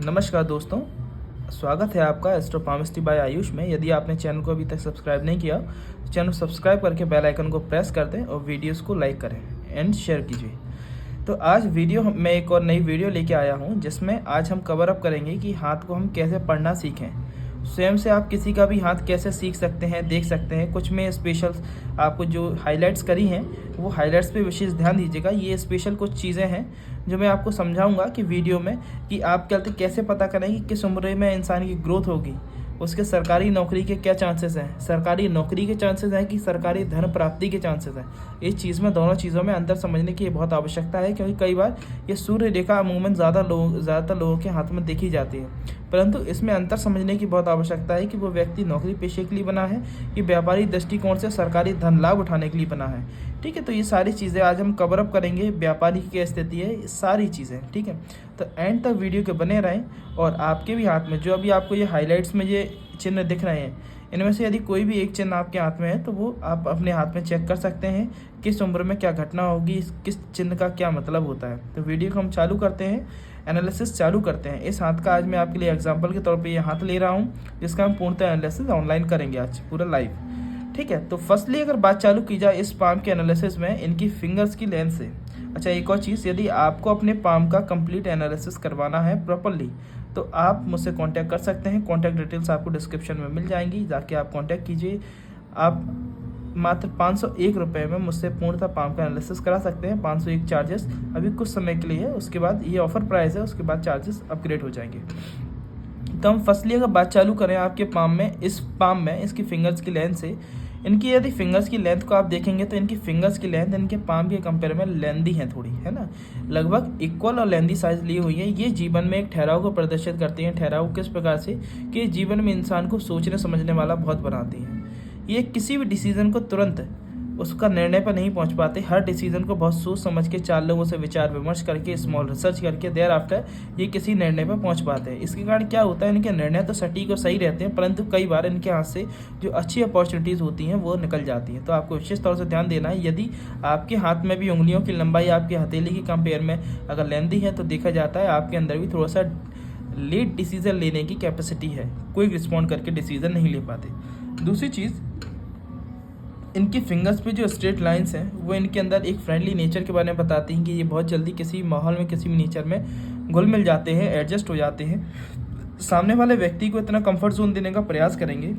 नमस्कार दोस्तों, स्वागत है आपका एस्ट्रोपामिस्ट्री बाय आयुष में। यदि आपने चैनल को अभी तक सब्सक्राइब नहीं किया तो चैनल सब्सक्राइब करके बेल आइकन को प्रेस कर दें और वीडियोस को लाइक करें एंड शेयर कीजिए। तो आज मैं एक और नई वीडियो लेके आया हूं जिसमें आज हम कवर अप करेंगे कि हाथ को हम कैसे पढ़ना सीखें। स्वयं से आप किसी का भी हाथ कैसे सीख सकते हैं, देख सकते हैं। कुछ में स्पेशल आपको जो हाइलाइट्स करी हैं वो हाइलाइट्स पे विशेष ध्यान दीजिएगा। ये स्पेशल कुछ चीज़ें हैं जो मैं आपको समझाऊंगा कि वीडियो में कि आप कैसे पता करें कि किस उम्र में इंसान की ग्रोथ होगी, उसके सरकारी नौकरी के क्या चांसेस हैं, सरकारी नौकरी के चांसेस हैं कि सरकारी धन प्राप्ति के चांसेस हैं। इस चीज़ में दोनों चीज़ों में अंतर समझने की बहुत आवश्यकता है, क्योंकि कई बार ये सूर्य रेखा अमूमन ज़्यादातर लोगों के हाथ में देखी जाती है, परंतु इसमें अंतर समझने की बहुत आवश्यकता है कि वो व्यक्ति नौकरी पेशे के लिए बना है कि व्यापारी दृष्टिकोण से सरकारी धन लाभ उठाने के लिए बना है। ठीक है, तो ये सारी चीज़ें आज हम कवर अप करेंगे। व्यापारी की क्या स्थिति है, ये सारी चीज़ें। ठीक है, तो एंड तक वीडियो के बने रहें। और आपके भी हाथ में जो अभी आपको ये हाइलाइट्स में ये चिन्ह दिख रहे हैं, इनमें से यदि कोई भी एक चिन्ह आपके हाथ में है तो वो आप अपने हाथ में चेक कर सकते हैं किस उम्र में क्या घटना होगी, किस चिन्ह का क्या मतलब होता है। तो वीडियो को हम चालू करते हैं, एनालिसिस चालू करते हैं। इस हाथ का आज मैं आपके लिए एग्जांपल के तौर पे ये हाथ ले रहा हूँ, जिसका हम पूर्णतः एनालिसिस ऑनलाइन करेंगे आज पूरा लाइव। ठीक है, तो फर्स्टली अगर बात चालू की जाए इस पाम के एनालिसिस में, इनकी फिंगर्स की लेंथ से। अच्छा, एक और चीज़, यदि आपको अपने पाम का कंप्लीट एनालिसिस करवाना है प्रॉपरली तो आप मुझसे कांटेक्ट कर सकते हैं। कांटेक्ट डिटेल्स आपको डिस्क्रिप्शन में मिल जाएंगी, जाके आप कांटेक्ट कीजिए। आप मात्र 501 रुपये में मुझसे पूर्णतः पाम का एनालिसिस करा सकते हैं। 501 चार्जेस अभी कुछ समय के लिए है, उसके बाद ये ऑफर प्राइस है, उसके बाद चार्जेस अपग्रेड हो जाएंगे। तो हम फर्स्टली अगर बात चालू करें आपके पाम में, इस पाम में इसकी फिंगर्स की लेंथ से, इनकी यदि फिंगर्स की लेंथ को आप देखेंगे तो इनकी फिंगर्स की लेंथ इनके पाम के कंपेयर में लेंदी है थोड़ी, है ना, लगभग इक्वल और लेंदी साइज ली हुई है। ये जीवन में एक ठहराव को प्रदर्शित करती हैं। ठहराव किस प्रकार से कि जीवन में इंसान को सोचने समझने वाला बहुत बनाती हैं। ये किसी भी डिसीजन को तुरंत उसका निर्णय पर नहीं पहुंच पाते। हर डिसीजन को बहुत सोच समझ के 4 लोगों से विचार विमर्श करके, स्मॉल रिसर्च करके देयर आफ्टर ये किसी निर्णय पर पहुंच पाते हैं। इसके कारण क्या होता है, इनके निर्णय तो सटीक और सही रहते हैं, परंतु कई बार इनके हाथ से जो अच्छी अपॉर्चुनिटीज़ होती हैं वो निकल जाती हैं। तो आपको विशेष तौर से ध्यान देना है। यदि आपके हाथ में भी उंगलियों की लंबाई आपकी हथेली की कंपेयर में अगर लेंदी है तो देखा जाता है आपके अंदर भी थोड़ा सा लेट डिसीजन लेने की कैपेसिटी है, क्विक रिस्पॉन्ड करके डिसीजन नहीं ले पाते। दूसरी चीज़, इनकी फिंगर्स पे जो स्ट्रेट लाइंस हैं वो इनके अंदर एक फ्रेंडली नेचर के बारे में बताती हैं कि ये बहुत जल्दी किसी माहौल में, किसी भी नेचर में घुल मिल जाते हैं, एडजस्ट हो जाते हैं। सामने वाले व्यक्ति को इतना कंफर्ट जोन देने का प्रयास करेंगे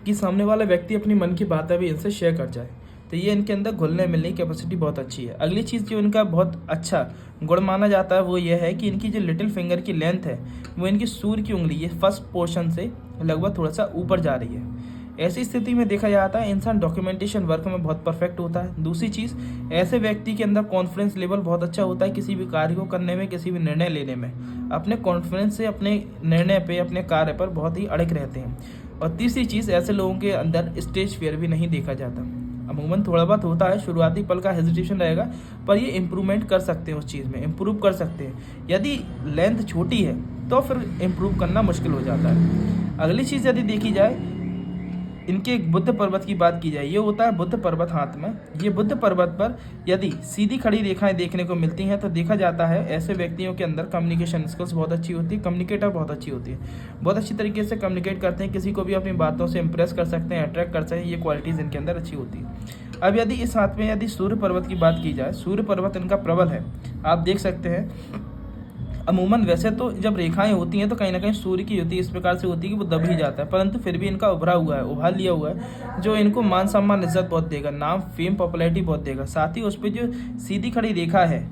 कि सामने वाला व्यक्ति अपनी मन की बातें भी इनसे शेयर कर जाए। तो ये इनके अंदर घुलने मिलने की कैपेसिटी बहुत अच्छी है। अगली चीज़ जो इनका बहुत अच्छा गुण माना जाता है वो ये है कि इनकी जो लिटिल फिंगर की लेंथ है वो इनकी सूर्य की उंगली, ये फर्स्ट पोर्शन से लगभग थोड़ा सा ऊपर जा रही है। ऐसी स्थिति में देखा जाता है इंसान डॉक्यूमेंटेशन वर्क में बहुत परफेक्ट होता है। दूसरी चीज़, ऐसे व्यक्ति के अंदर कॉन्फिडेंस लेवल बहुत अच्छा होता है किसी भी कार्य को करने में, किसी भी निर्णय लेने में। अपने कॉन्फिडेंस से अपने निर्णय पे, अपने कार्य पर बहुत ही अड़िग रहते हैं। और तीसरी चीज़, ऐसे लोगों के अंदर स्टेज फियर भी नहीं देखा जाता। अमूमन थोड़ा बहुत होता है, शुरुआती पल का हेजिटेशन रहेगा, पर ये इम्प्रूवमेंट कर सकते हैं, उस चीज़ में इम्प्रूव कर सकते हैं। यदि लेंथ छोटी है तो फिर इम्प्रूव करना मुश्किल हो जाता है। अगली चीज़ यदि देखी जाए, इनके एक बुद्ध पर्वत की बात की जाए, ये होता है बुद्ध पर्वत हाथ में। ये बुद्ध पर्वत पर यदि सीधी खड़ी रेखाएं देखने को मिलती हैं तो देखा जाता है ऐसे व्यक्तियों के अंदर कम्युनिकेशन स्किल्स बहुत अच्छी होती है, कम्युनिकेटर बहुत अच्छी होती है, बहुत अच्छी तरीके से कम्युनिकेट करते हैं, किसी को भी अपनी बातों से इंप्रेस कर सकते हैं, अट्रैक्ट कर सकते हैं। ये क्वालिटीज़ इनके अंदर अच्छी होती है। अब यदि इस हाथ में यदि सूर्य पर्वत की बात की जाए, सूर्य पर्वत इनका प्रबल है, आप देख सकते हैं। अमूमन वैसे तो जब रेखाएं होती हैं तो कहीं ना कहीं सूर्य की होती है, इस प्रकार से होती है कि वो दब ही जाता है, परंतु फिर भी इनका उभार लिया हुआ है जो इनको मान सम्मान इज्जत बहुत देगा, नाम फेम पॉपुलैरिटी बहुत देगा। साथ ही उस पर जो सीधी खड़ी रेखा है,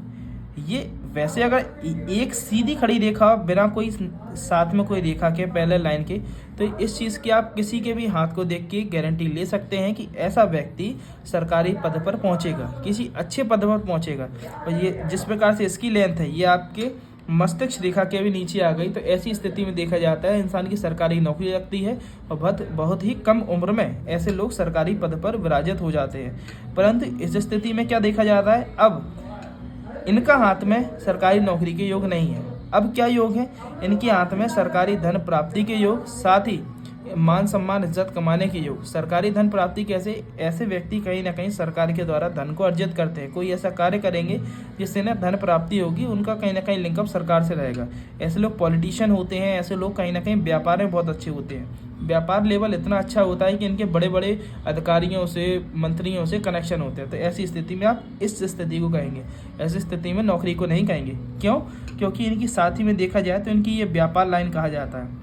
ये वैसे अगर एक सीधी खड़ी रेखा बिना कोई साथ में कोई रेखा के पहले लाइन के, तो इस चीज़ की आप किसी के भी हाथ को देख के गारंटी ले सकते हैं कि ऐसा व्यक्ति सरकारी पद पर पहुंचेगा, किसी अच्छे पद पर पहुंचेगा। और ये जिस प्रकार से इसकी लेंथ है, ये आपके मस्तिष्क रेखा के भी नीचे आ गई, तो ऐसी स्थिति में देखा जाता है इंसान की सरकारी नौकरी लगती है और बहुत ही कम उम्र में ऐसे लोग सरकारी पद पर विराजित हो जाते हैं। परंतु इस स्थिति में क्या देखा जाता है, अब इनका हाथ में सरकारी नौकरी के योग नहीं है। अब क्या योग है, इनके हाथ में सरकारी धन प्राप्ति के योग, साथ ही मान सम्मान इज्जत कमाने के योग, सरकारी धन प्राप्ति कैसे, ऐसे व्यक्ति कहीं ना कहीं सरकार के द्वारा धन को अर्जित करते हैं, कोई ऐसा कार्य करेंगे जिससे ना धन प्राप्ति होगी, उनका कहीं ना कहीं लिंकअप सरकार से रहेगा। ऐसे लोग पॉलिटिशियन होते हैं, ऐसे लोग कहीं ना कहीं व्यापार में बहुत अच्छे होते हैं, व्यापार लेवल इतना अच्छा होता है कि इनके बड़े बड़े अधिकारियों से, मंत्रियों से कनेक्शन होते हैं। तो ऐसी स्थिति में आप इस स्थिति को कहेंगे, ऐसी स्थिति में नौकरी को नहीं कहेंगे। क्यों? क्योंकि इनकी साथी में देखा जाए तो इनकी ये व्यापार लाइन कहा जाता है।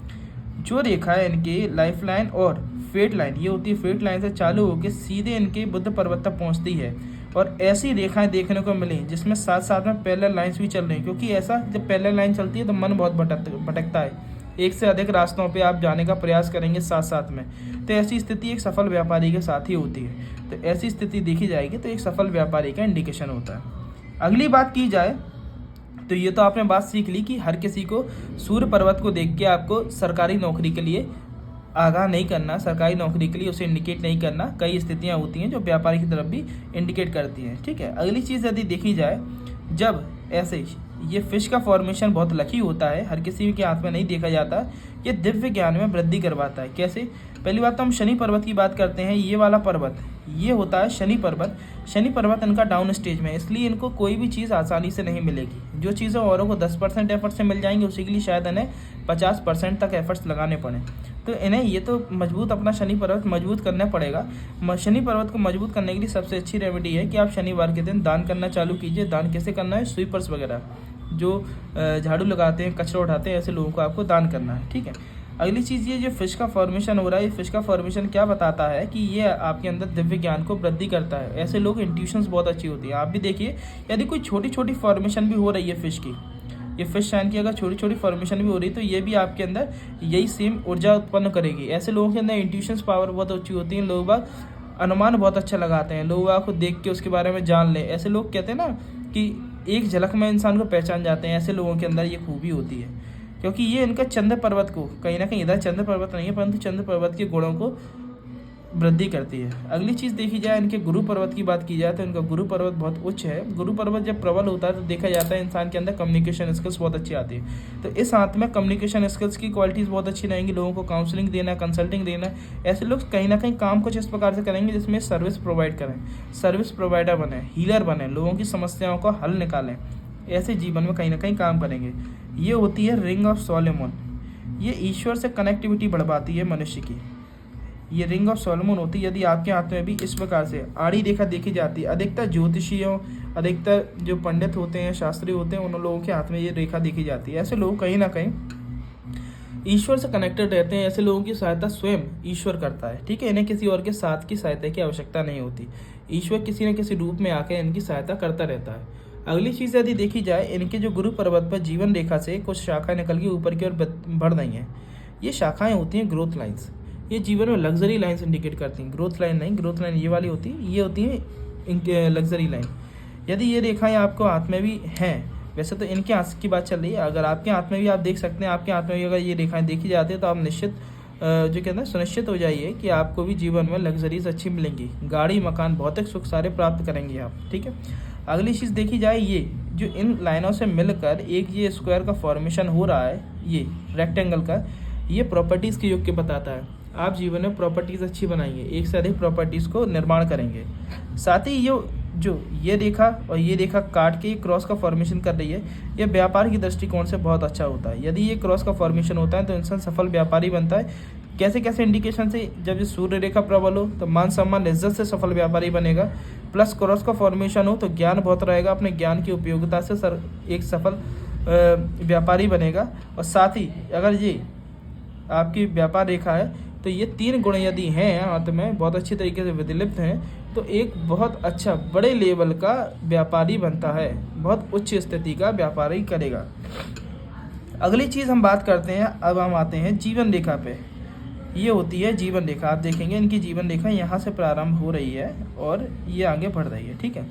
जो रेखा है इनकी लाइफ लाइन और फेट लाइन, ये होती है फेट लाइन से चालू होकर सीधे इनके बुध पर्वत तक पहुंचती है। और ऐसी रेखाएं देखने को मिली जिसमें साथ साथ में पैरेलल लाइंस भी चल रही हैं, क्योंकि ऐसा जब पैरेलल लाइन चलती है तो मन बहुत भटकता है, एक से अधिक रास्तों पे आप जाने का प्रयास करेंगे साथ साथ में। तो ऐसी स्थिति एक सफल व्यापारी के साथ ही होती है। तो ऐसी स्थिति देखी जाएगी तो एक सफल व्यापारी का इंडिकेशन होता है। अगली बात की जाए तो ये तो आपने बात सीख ली कि हर किसी को सूर्य पर्वत को देख के आपको सरकारी नौकरी के लिए आगाह नहीं करना, सरकारी नौकरी के लिए उसे इंडिकेट नहीं करना। कई स्थितियां होती हैं जो व्यापारी की तरफ भी इंडिकेट करती हैं, ठीक है। अगली चीज़ यदि देखी जाए, जब ऐसे ये फिश का फॉर्मेशन बहुत लकी होता है, हर किसी के हाथ में नहीं देखा जाता, ये दिव्य ज्ञान में वृद्धि करवाता है। कैसे? पहली बात तो हम शनि पर्वत की बात करते हैं। ये वाला पर्वत ये होता है शनि पर्वत। शनि पर्वत इनका डाउन स्टेज में है, इसलिए इनको कोई भी चीज़ आसानी से नहीं मिलेगी। जो चीज़ें औरों को 10% एफर्ट से मिल जाएंगी, उसी के लिए शायद इन्हें 50% तक एफर्ट्स लगाने पड़े। तो इन्हें ये तो मजबूत अपना शनि पर्वत मजबूत करना पड़ेगा। शनि पर्वत को मजबूत करने के लिए सबसे अच्छी रेमेडी है कि आप शनिवार के दिन दान करना चालू कीजिए। दान कैसे करना है? स्वीपर्स वगैरह जो झाड़ू लगाते हैं, कचरा उठाते हैं, ऐसे लोगों को आपको दान करना है, ठीक है। अगली चीज़, ये जो फिश का फॉर्मेशन हो रहा है, ये फिश का फॉर्मेशन क्या बताता है कि ये आपके अंदर दिव्य ज्ञान को वृद्धि करता है। ऐसे लोग इंट्यूशंस बहुत अच्छी होती है। आप भी देखिए, यदि कोई छोटी छोटी फॉर्मेशन भी हो रही है फिश की, ये फिश साइन की अगर छोटी छोटी फॉर्मेशन भी हो रही है, तो ये भी आपके अंदर यही सेम ऊर्जा उत्पन्न करेगी। ऐसे लोगों के अंदर इंट्यूशंस पावर बहुत अच्छी होती है। लोग बाग अनुमान बहुत अच्छा लगाते हैं, लोग बाग को देख के उसके बारे में जान ले। ऐसे लोग कहते हैं ना कि एक झलक में इंसान को पहचान जाते हैं, ऐसे लोगों के अंदर ये खूबी होती है, क्योंकि ये इनका चंद्र पर्वत को कहीं ना कहीं, इधर चंद्र पर्वत नहीं है परंतु चंद्र पर्वत के गुणों को वृद्धि करती है। अगली चीज़ देखी जाए, इनके गुरु पर्वत की बात की जाए तो इनका गुरु पर्वत बहुत उच्च है। गुरु पर्वत जब प्रबल होता है तो देखा जाता है इंसान के अंदर कम्युनिकेशन स्किल्स बहुत अच्छी आती है। तो इस हाथ में कम्युनिकेशन स्किल्स की क्वालिटीज़ बहुत अच्छी रहेंगी। लोगों को काउंसलिंग देना, कंसल्टिंग देना, ऐसे लोग कहीं ना कहीं काम कुछ इस प्रकार से करेंगे जिसमें सर्विस प्रोवाइड करें, सर्विस प्रोवाइडर बने, हीलर बने, लोगों की समस्याओं का हल निकालें, ऐसे जीवन में कहीं ना कहीं काम करेंगे। ये होती है रिंग ऑफ सोलोमन। ये ईश्वर से कनेक्टिविटी बढ़वाती है मनुष्य की। ये रिंग ऑफ सोलोमन होती है यदि आपके हाथ में भी इस प्रकार से आड़ी रेखा देखी जाती है। अधिकतर ज्योतिषियों, अधिकतर जो पंडित होते हैं, शास्त्री होते हैं, उन लोगों के हाथ में ये रेखा देखी जाती है। ऐसे लोग कहीं ना कहीं ईश्वर से कनेक्टेड रहते हैं। ऐसे लोगों की सहायता स्वयं ईश्वर करता है, ठीक है। इन्हें किसी और के साथ की सहायता की आवश्यकता नहीं होती। ईश्वर किसी न किसी रूप में आकर इनकी सहायता करता रहता है। अगली चीज़ यदि देखी जाए, इनके जो गुरु पर्वत पर जीवन रेखा से कुछ शाखाएं निकल के ऊपर की ओर बढ़ रही हैं। ये शाखाएं होती हैं ग्रोथ लाइन्स। ये जीवन में लग्जरी लाइन्स इंडिकेट करती हैं। ग्रोथ लाइन नहीं, ग्रोथ लाइन ये वाली होती है, ये होती है लग्जरी लाइन। यदि ये रेखाएं आपको हाथ में भी हैं, वैसे तो इनके हाथ की बात चल रही है, अगर आपके हाथ में भी आप देख सकते हैं, आपके हाथ में भी अगर ये रेखाएं देखी जाती है तो आप निश्चित जो कहते हैं सुनिश्चित हो जाइए कि आपको भी जीवन में लग्जरीज अच्छी मिलेंगी। गाड़ी, मकान, भौतिक सुख सारे प्राप्त करेंगे आप, ठीक है। अगली चीज़ देखी जाए, ये जो इन लाइनों से मिलकर एक ये स्क्वायर का फॉर्मेशन हो रहा है, ये रेक्टेंगल का, ये प्रॉपर्टीज़ के योग के बताता है। आप जीवन में प्रॉपर्टीज़ अच्छी बनाएंगे, एक से अधिक प्रॉपर्टीज़ को निर्माण करेंगे। साथ ही ये रेखा और ये रेखा काट के क्रॉस का फॉर्मेशन कर रही है, ये व्यापार की दृष्टिकोण से बहुत अच्छा होता है। यदि ये क्रॉस का फॉर्मेशन होता है तो इंसान सफल व्यापारी बनता है। कैसे कैसे इंडिकेशन से, जब ये सूर्य रेखा प्रबल हो तो मान सम्मान इज्जत से सफल व्यापारी बनेगा, प्लस क्रॉस का फॉर्मेशन हो तो ज्ञान बहुत रहेगा, अपने ज्ञान की उपयोगिता से एक सफल व्यापारी बनेगा। और साथ ही अगर ये आपकी व्यापार रेखा है तो ये 3 गुण यदि हैं हाथ में, बहुत अच्छी तरीके से विधिलिप्त हैं, तो एक बहुत अच्छा बड़े लेवल का व्यापारी बनता है, बहुत उच्च स्थिति का व्यापारी करेगा। अगली चीज़ हम बात करते हैं, अब हम आते हैं जीवन रेखा पे। ये होती है जीवन रेखा। आप देखेंगे इनकी जीवन रेखा यहाँ से प्रारंभ हो रही है और ये आगे बढ़ रही है, ठीक है।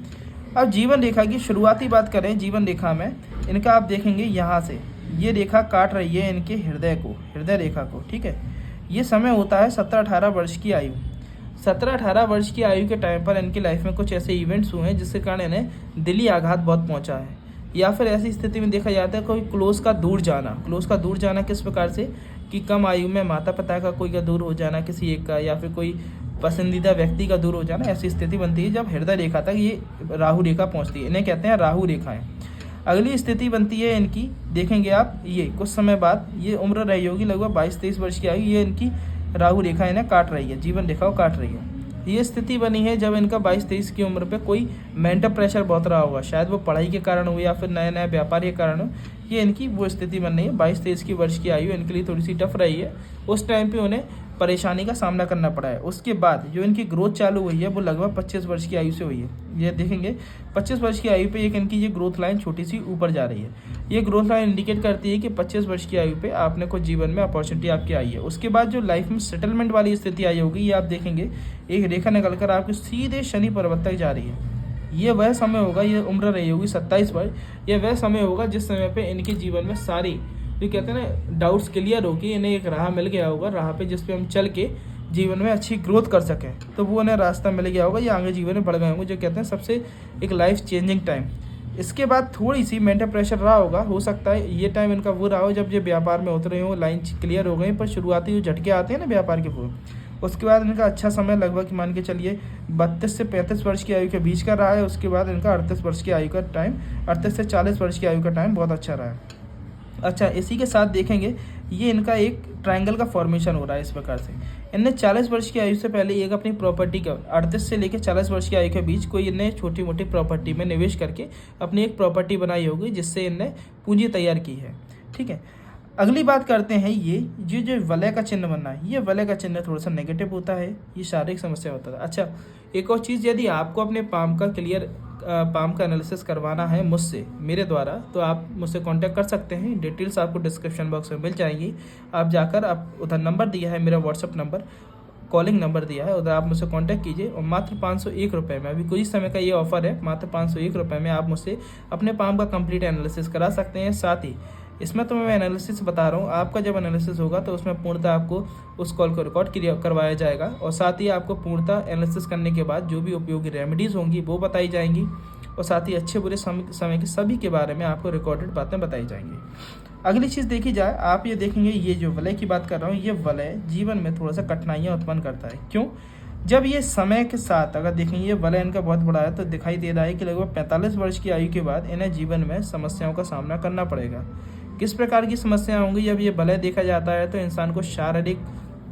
अब जीवन रेखा की शुरुआती बात करें, जीवन रेखा में इनका आप देखेंगे यहाँ से ये रेखा काट रही है इनके हृदय रेखा को, ठीक है। ये समय होता है 17-18 वर्ष की आयु। 17-18 वर्ष की आयु के टाइम पर इनकी लाइफ में कुछ ऐसे इवेंट्स हुए हैं जिसके कारण इन्हें दिली आघात बहुत पहुंचा है। या फिर ऐसी स्थिति में देखा जाता है कोई क्लोज का दूर जाना किस प्रकार से कि कम आयु में माता पिता का कोई का दूर हो जाना किसी एक का, या फिर कोई पसंदीदा व्यक्ति का दूर हो जाना, ऐसी स्थिति बनती है जब हृदय रेखा तक ये राहु रेखा पहुंचती है। इन्हें कहते हैं राहु रेखाएं। अगली स्थिति बनती है इनकी, देखेंगे आप, ये कुछ समय बाद ये उम्र रही होगी लगभग 22-23 वर्ष की आयु, ये इनकी राहु रेखा इन्हें काट रही है, जीवन रेखा को काट रही है। ये स्थिति बनी है जब इनका 22-23 की उम्र पे कोई मेंटल प्रेशर बहुत रहा होगा, शायद वो पढ़ाई के कारण हो या फिर नया नया व्यापार के कारण हो। ये इनकी वो स्थिति बन रही है। 22-23 की वर्ष की आयु इनके लिए थोड़ी सी टफ रही है, उस टाइम पे उन्हें परेशानी का सामना करना पड़ा है। उसके बाद जो इनकी ग्रोथ चालू हुई है वो लगभग 25 वर्ष की आयु से हुई है। ये देखेंगे 25 वर्ष की आयु पे एक इनकी ये ग्रोथ लाइन छोटी सी ऊपर जा रही है। ये ग्रोथ लाइन इंडिकेट करती है कि 25 वर्ष की आयु पे आपने कुछ जीवन में अपॉर्चुनिटी आपकी आई है। उसके बाद जो लाइफ में सेटलमेंट वाली स्थिति आई होगी, ये आप देखेंगे एक रेखा निकलकर आपके सीधे शनि पर्वत तक जा रही है। ये वह समय होगा, ये उम्र रही होगी 27 वर्ष, ये वह समय होगा जिस समय पे इनके जीवन में सारी जो कहते हैं ना डाउट्स क्लियर होगी, इन्हें एक राह मिल गया होगा, राह पे जिस पे हम चल के जीवन में अच्छी ग्रोथ कर सकें, तो वो उन्हें रास्ता मिल गया होगा, ये आगे जीवन में बढ़ गए होंगे, जो कहते हैं सबसे एक लाइफ चेंजिंग टाइम। इसके बाद थोड़ी सी मेंटल प्रेशर रहा होगा, हो सकता है ये टाइम इनका वो रहा हो जब ये व्यापार में उतरे हो, लाइन क्लियर हो गई, पर शुरुआती जो झटके आते हैं ना व्यापार के वो, उसके बाद इनका अच्छा समय लगभग मान के चलिए 32 से 35 वर्ष की आयु के बीच का रहा है। उसके बाद इनका 38 वर्ष की आयु का टाइम, 38 से 40 वर्ष की आयु का टाइम बहुत अच्छा रहा है। अच्छा, इसी के साथ देखेंगे ये इनका एक ट्रायंगल का फॉर्मेशन हो रहा है इस प्रकार से। इनने 40 वर्ष की आयु से पहले एक अपनी प्रॉपर्टी का 38 से लेकर 40 वर्ष की आयु के बीच कोई इनने छोटी मोटी प्रॉपर्टी में निवेश करके अपनी एक प्रॉपर्टी बनाई होगी, जिससे इनने पूंजी तैयार की है। ठीक है, अगली बात करते हैं ये जो वलय का चिन्ह बनना है, ये वलय का चिन्ह थोड़ा सा नेगेटिव होता है, ये शारीरिक समस्या होता है। अच्छा, एक और चीज़, यदि आपको अपने पाम का एनालिसिस करवाना है मुझसे, मेरे द्वारा, तो आप मुझसे कांटेक्ट कर सकते हैं। डिटेल्स आपको डिस्क्रिप्शन बॉक्स में मिल जाएंगी। आप जाकर, आप उधर नंबर दिया है मेरा व्हाट्सअप नंबर, कॉलिंग नंबर दिया है, उधर आप मुझसे कांटेक्ट कीजिए और मात्र 501 रुपये में, अभी कुछ ही समय का ये ऑफर है, मात्र 501 रुपये में आप मुझसे अपने पाम का कंप्लीट एनालिसिस करा सकते हैं। साथ ही इसमें तो मैं एनालिसिस बता रहा हूँ, आपका जब एनालिसिस होगा तो उसमें पूर्णतः आपको उस कॉल को रिकॉर्ड करवाया जाएगा, और साथ ही आपको पूर्णतः एनालिसिस करने के बाद जो भी उपयोगी रेमेडीज़ होंगी वो बताई जाएंगी, और साथ ही अच्छे बुरे समय के सभी के बारे में आपको रिकॉर्डेड बातें बताई जाएंगी। अगली चीज़ देखी जाए, आप ये देखेंगे, ये जो वलय की बात कर रहा हूँ, ये वलय जीवन में थोड़ा सा कठिनाइयाँ उत्पन्न करता है। क्यों? जब ये समय के साथ अगर देखेंगे, ये वलय इनका बहुत बड़ा है, तो दिखाई दे रहा है कि लगभग 45 वर्ष की आयु के बाद इन्हें जीवन में समस्याओं का सामना करना पड़ेगा। किस प्रकार की समस्याएं होंगी? जब ये वलय देखा जाता है तो इंसान को शारीरिक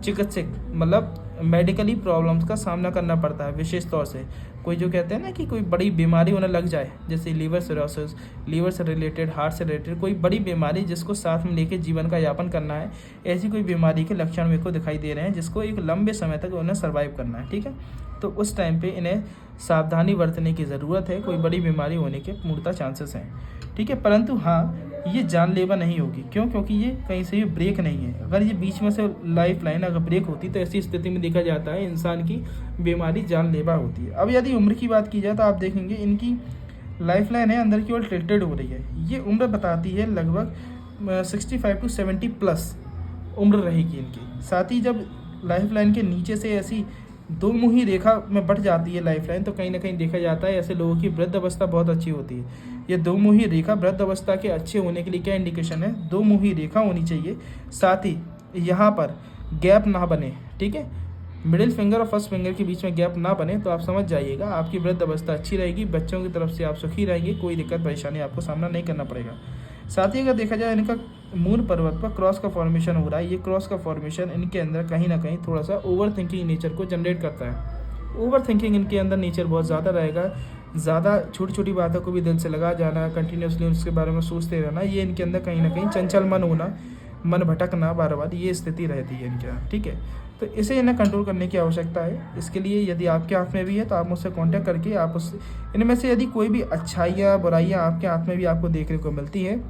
चिकित्सक मतलब मेडिकली प्रॉब्लम्स का सामना करना पड़ता है। विशेष तौर से कोई जो कहते हैं ना कि कोई बड़ी बीमारी उन्हें लग जाए, जैसे लीवर सिरोसिस, लीवर से रिलेटेड, हार्ट से रिलेटेड कोई बड़ी बीमारी जिसको साथ में लेके जीवन का यापन करना है, ऐसी कोई बीमारी के लक्षण मेरे को दिखाई दे रहे हैं जिसको एक लंबे समय तक उन्हें सर्वाइव करना है। ठीक है, तो उस टाइम पे इन्हें सावधानी बरतने की ज़रूरत है। कोई बड़ी बीमारी होने के पूर्णतः चांसेस हैं। ठीक है, परंतु हाँ, ये जानलेवा नहीं होगी। क्यों? क्योंकि ये कहीं से भी ब्रेक नहीं है। अगर ये बीच में से लाइफ लाइन अगर ब्रेक होती तो ऐसी स्थिति में देखा जाता है इंसान की बीमारी जानलेवा होती है। अब यदि उम्र की बात की जाए तो आप देखेंगे इनकी लाइफ लाइन है अंदर की ओर टिल्टेड हो रही है। ये उम्र बताती है लगभग 65 to 70 प्लस उम्र रहेगी इनकी। साथ ही जब लाइफ लाइन के नीचे से ऐसी दो मुही रेखा में बढ़ जाती है लाइफ लाइन, तो कहीं ना कहीं देखा जाता है ऐसे लोगों की वृद्ध अवस्था बहुत अच्छी होती है। ये दो मुही रेखा वृद्ध अवस्था के अच्छे होने के लिए क्या इंडिकेशन है? दो मुही रेखा होनी चाहिए, साथ ही यहाँ पर गैप ना बने। ठीक है, मिडिल फिंगर और फर्स्ट फिंगर के बीच में गैप ना बने, तो आप समझ जाइएगा आपकी वृद्ध अवस्था अच्छी रहेगी, बच्चों की तरफ से आप सुखी रहेंगे, कोई दिक्कत परेशानी आपको सामना नहीं करना पड़ेगा। साथ ही अगर देखा जाए इनका मूल पर्वत पर क्रॉस का फॉर्मेशन हो रहा है। ये क्रॉस का फॉर्मेशन इनके अंदर कहीं ना कहीं थोड़ा सा ओवर थिंकिंग नेचर को जनरेट करता है। ओवर थिंकिंग इनके अंदर नेचर बहुत ज़्यादा रहेगा, ज़्यादा छोटी छोटी बातों को भी दिल से लगा जाना, कंटिन्यूसली उसके बारे में सोचते रहना, ये इनके अंदर कहीं ना कहीं चंचल मन होना, मन भटकना बार बार, ये स्थिति रहती है इनके यहाँ। ठीक है, तो इसे इन्हें कंट्रोल करने की आवश्यकता है। इसके लिए यदि आपके हाथ में भी है तो आप मुझसे कांटेक्ट करके आप उस इनमें से यदि कोई भी अच्छाइयाँ बुराइयाँ आपके हाथ में भी आपको देखने को मिलती है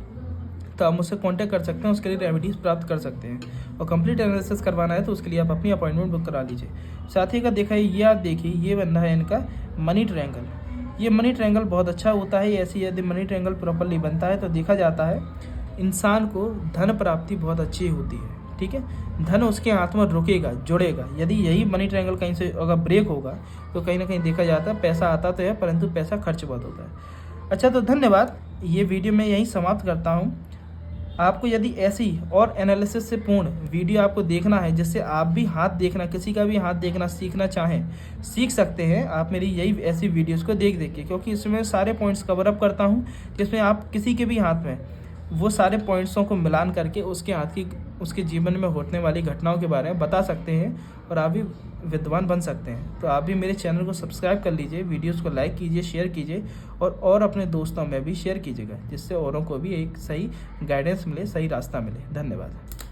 तो आप मुझसे कांटेक्ट कर सकते हैं, उसके लिए रेमेडीज़ प्राप्त कर सकते हैं। और कंप्लीट एनालिसिस करवाना है तो उसके लिए आप अपनी अपॉइंटमेंट बुक करा लीजिए। साथ ही का देखा ये आप देखिए, ये बन रहा है इनका मनी ट्रायंगल। ये मनी ट्रायंगल बहुत अच्छा होता है। ऐसी यदि मनी ट्रायंगल प्रॉपरली बनता है तो देखा जाता है इंसान को धन प्राप्ति बहुत अच्छी होती है। ठीक है, धन उसके हाथ में रुकेगा, जुड़ेगा। यदि यही मनी ट्रायंगल कहीं से अगर ब्रेक होगा तो कहीं ना कहीं देखा जाता है पैसा आता तो है परंतु पैसा खर्च बहुत होता है। अच्छा, तो धन्यवाद। ये वीडियो मैं यहीं समाप्त करता हूँ। आपको यदि ऐसी और एनालिसिस से पूर्ण वीडियो आपको देखना है, जिससे आप भी हाथ देखना, किसी का भी हाथ देखना सीखना चाहें, सीख सकते हैं आप मेरी यही ऐसी वीडियोस को देख के, क्योंकि इसमें सारे पॉइंट्स कवर अप करता हूं, जिसमें आप किसी के भी हाथ में वो सारे पॉइंट्सों को मिलान करके उसके हाथ की, उसके जीवन में होने वाली घटनाओं के बारे में बता सकते हैं और आप भी विद्वान बन सकते हैं। तो आप भी मेरे चैनल को सब्सक्राइब कर लीजिए, वीडियोस को लाइक कीजिए, शेयर कीजिए और अपने दोस्तों में भी शेयर कीजिएगा, जिससे औरों को भी एक सही गाइडेंस मिले, सही रास्ता मिले। धन्यवाद।